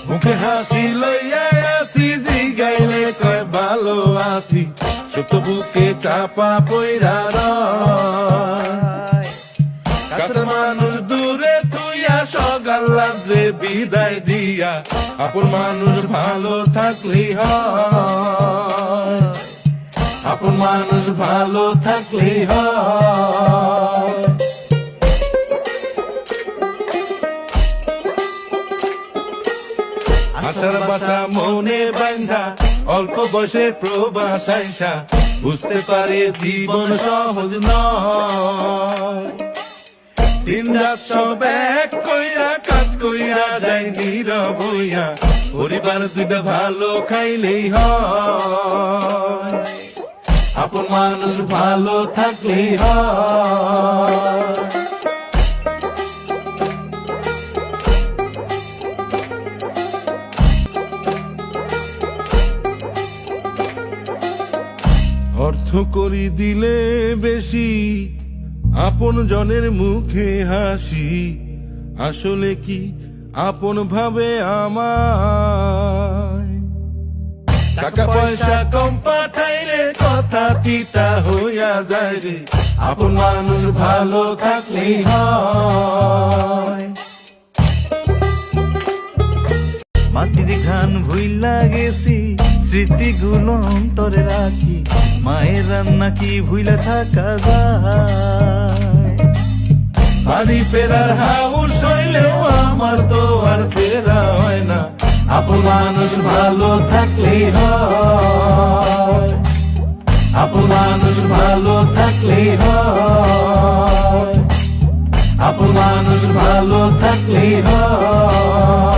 মুখে হাসি লইয়া আসি, জিগাইলে কয় ভালো আছি, সত্য বুকে চাপা পইরা রয়। কাছের মানুষ দূরে থুইয়া সকাল রাত্রে বিদায় দিয়া, আপন মানুষ ভালো থাকলেই হয়, আপন মানুষ ভালো থাকলেই হয়। আশার বাসা মনে বান্ধা অল্প বয়সে প্রবাস আইসা, বুঝতে পারে জীবন সহজ নয়। দিন রাত সব এক কইরা কাজ কইরা যায় নীরব হইয়া, পরিবার দুইটা ভালো খাইলেই হয়, আপন মানুষ ভালো থাকলেই হয়। অর্থ করি দিলে বেশি, আপন জনের মুখে হাসি, আসলে কি আপন ভাবে আমায়? টাকা পয়সা কম পাঠাইলে কথা তিতা হইয়া যায় রে, আপন মানুষ ভালো থাকলেই হয়। মাটির ঘান ভুইলা গেছি, স্মৃতিগুলো অন্তরে রাখি, মায়ের রান্না কি ভুইলা থাকা যায়? বাড়ি ফেরার হাউস হইলেও আমার তো আর ফেরা হয় না, আপন মানুষ ভালো থাকলেই হয়, আপন মানুষ ভালো থাকলেই হয়, আপন মানুষ ভালো থাকলেই হয়।